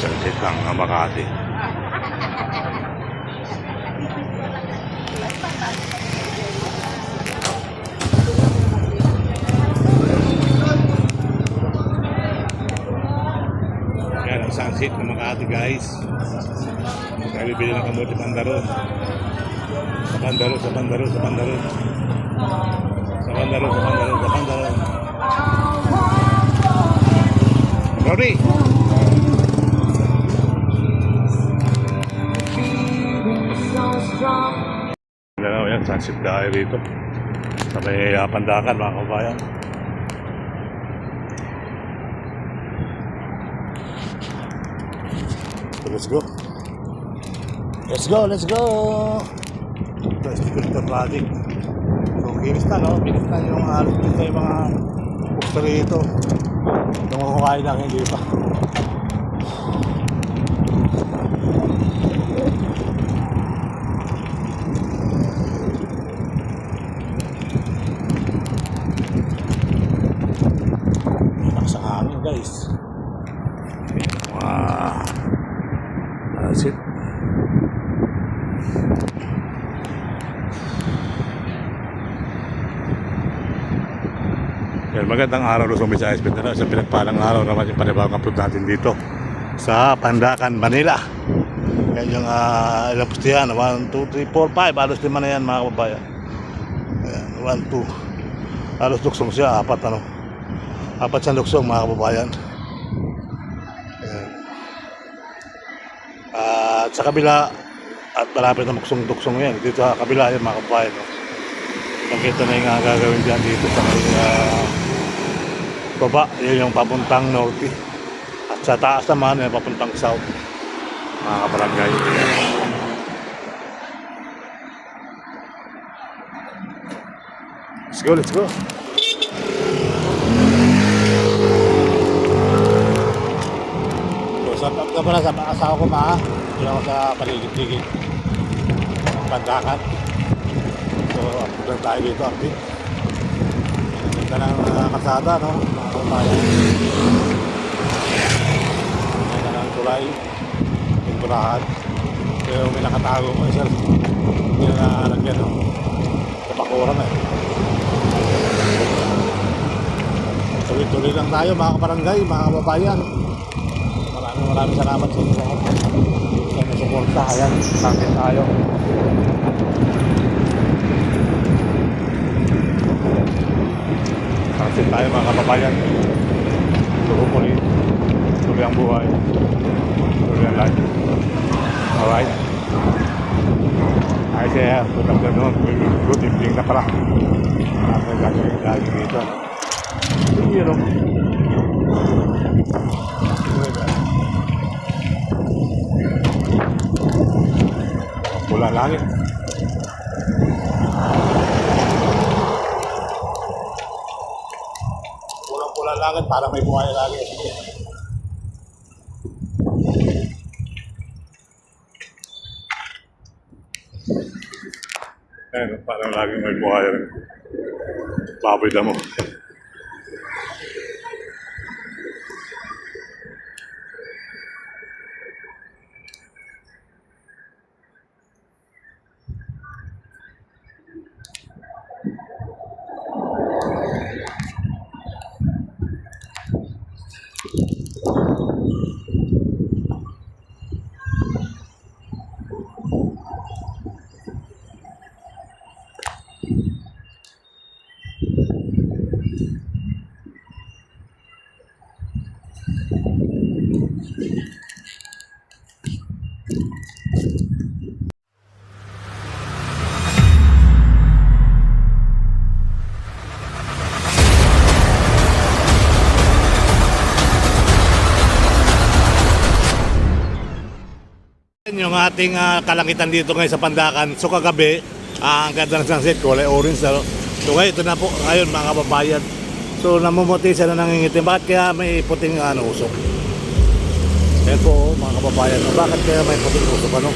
Sunset ng Makati. Yan ang sunset ng Makati, guys. Tayo bibili ng kamote Pandaron. Sa Pandaron, sa Pandaron, sa Pandaron. Sa Pandaron, sa Pandaron, sa Pandaron. Rory! Alam yan, sunset dahil rito. Sa may Pandakan, mga kabayan. So, let's go. Let's go, let's go! Ito, sticker project. So, kinis na, no? Kinis na yung halos dito yung mga buksa rito. Itong kukain lang, hindi pa. Lakas ang hangin, guys. Wow. That's it. Yan, magandang araw Luzon, Visayas, Mindanao. Sa pinagpalang araw naman yung panibagong upload natin dito sa Pandakan, Manila. Yan yung ilang pustihan, 1, 2, 3, 4, 5, halos 5 na yan, mga kababayan. Ayan, 1, 2, halos luksong siya, 4 siyang luksong, mga kababayan. Ayan. At sa kabila, at malapit na muksong-duksong yan, dito sa kabila yan, mga kababayan, no? Nakita na yung gagawin dyan dito sa baba, yun yung papuntang norte. At sa taas naman, yung papuntang south, mga kabarangay. Let's go, let's go. So, shout out ka pala sa asawa ko, ma. Yun ako sa paligid-ligid Pandakan. So, upload tayo dito, update. Ganda ng kasada, no? Mga kabayan. Ganda ng tulay. Pinturahan. Pero may nakatago ko isa. Hindi na nalagyan, no? Kapakuran, eh. Tuloy-tuloy lang tayo, mga kabarangay, mga kababayan. Maraming salamat sa inyo. Yan ang suporta. Ayan, sakit tayo. Sakit tayo, mga kababayan. Tuloy ang buhay. Tuloy ang life. Alright. Ay siya, tutang gano'n. Good evening na pala. Maraming gagawin lagi dito. Sige, no? Pula langit. Pulang-pula langit, parang may buhay lagi. Ayun, parang laging may buhay rin. Baboy damo. Yung ating kalangitan dito ngayon sa Pandakan. So kagabi, ang ganda ng sunset, kulay orange na. So ngayon, ito na po ngayon, mga kababayan. So namumuti siya na nangingitim. Bakit kaya may puting usok? Ayan po, mga kababayan. Bakit kaya may puting usok? Ano?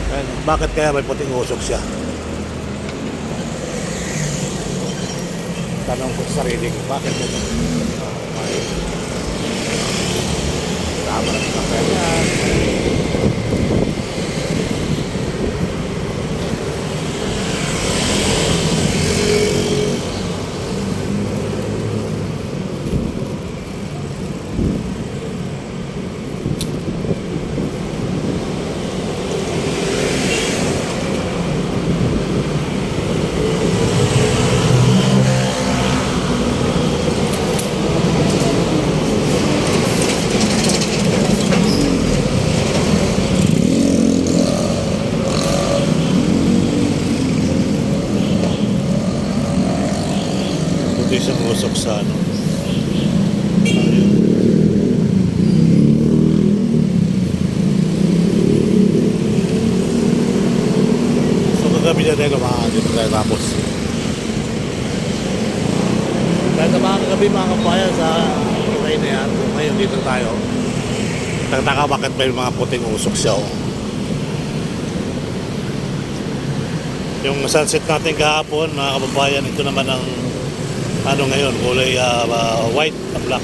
Ayan, bakit kaya may puting usok siya? Tanong ko sa sarili ko, bakit ito? usok sa ano. Ayun. So kagabi na tayo dito tayo tapos. Dahil sa mga kagabi mga kabayan sa tulay na yan, ngayon dito tayo. Nagtaka bakit may mga puting usok siya. Oh. Yung sunset natin kahapon mga kababayan, ito naman ang ano ngayon, kulay white na black.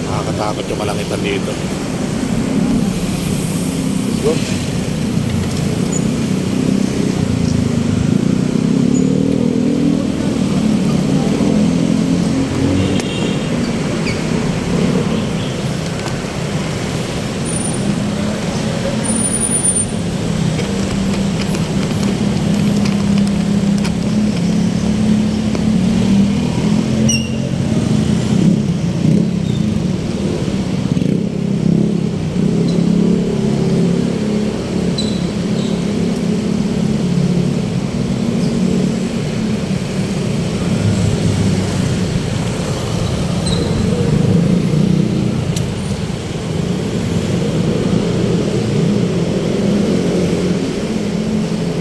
Nakakatakot yung malangitan dito. Let's go.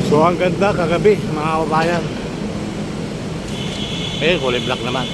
So ang ganda kagabi mga kababayan. Kulay black naman.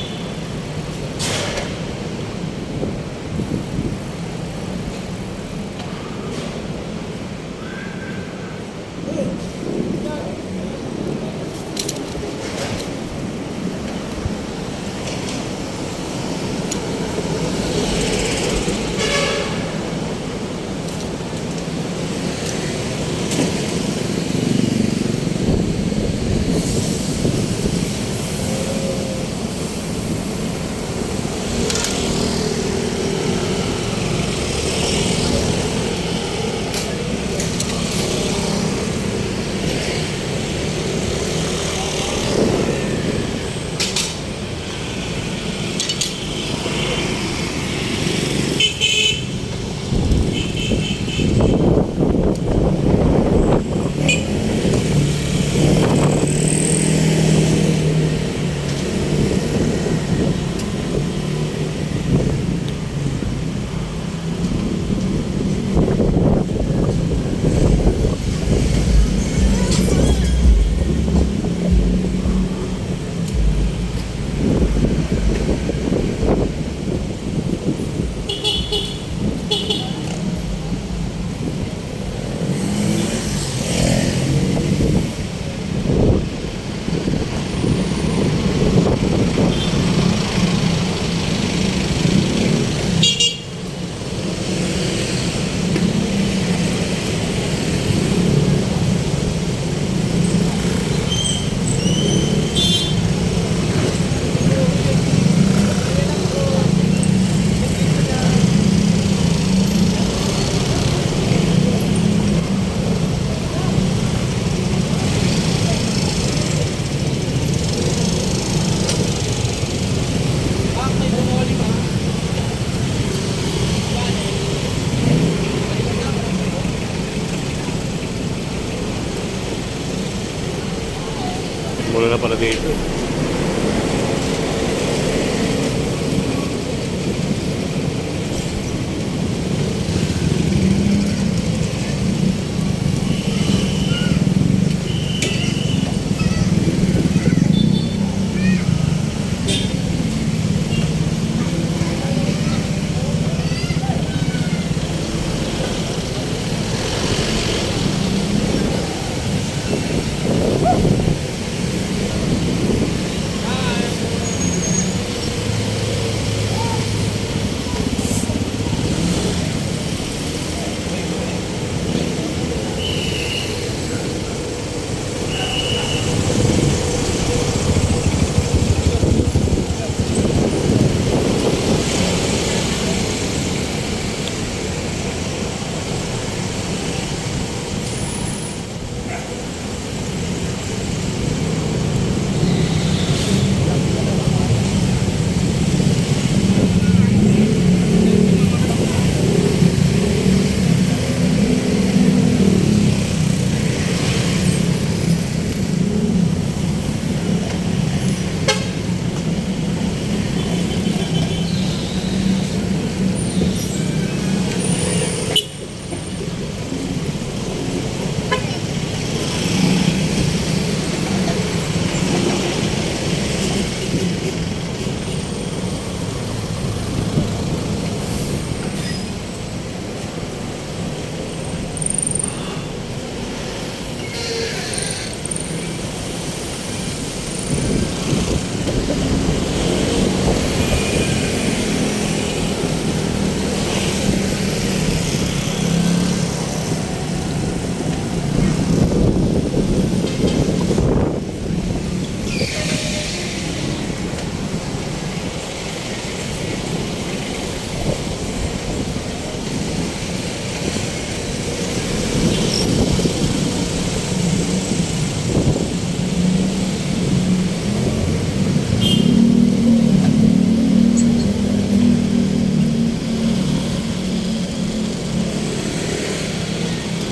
Mula na pala dito.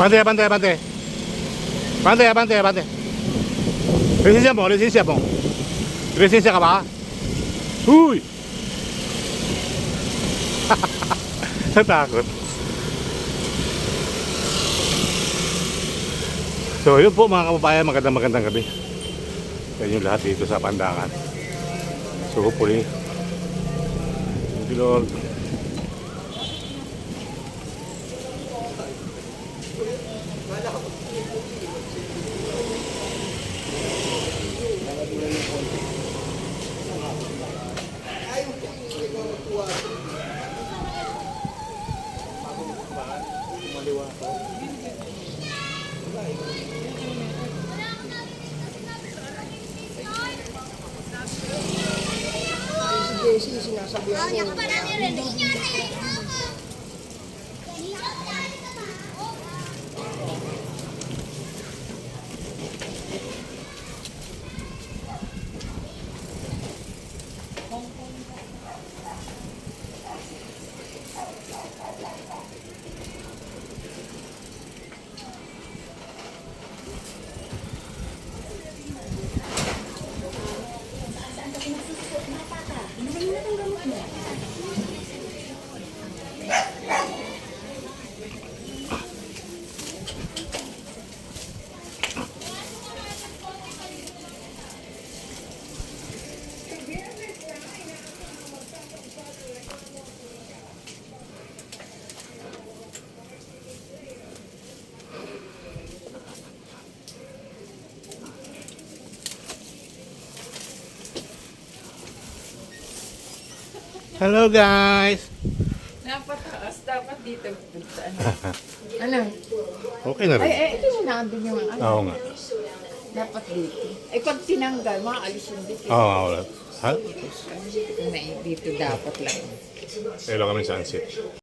Abante, abante, abante. Abante, abante, abante. Lisensya mo, lisensya mo. Lisensya ka ba? Uy! Natakot. So yun po mga kababayan, magandang gabi. Yan yung lahat dito sa Pandakan. So hopefully, thank you Lord. Sinasabihan mo. Hello guys! Napataas, dapat dito. Ano? Okay na rin. Ito yung nandun yung ano. Oo nga. Dapat dito. Pag tinanggal, maalis yung dito. Oo nga, wala. Ha? Dito dapat lang. Kailan kami sunset.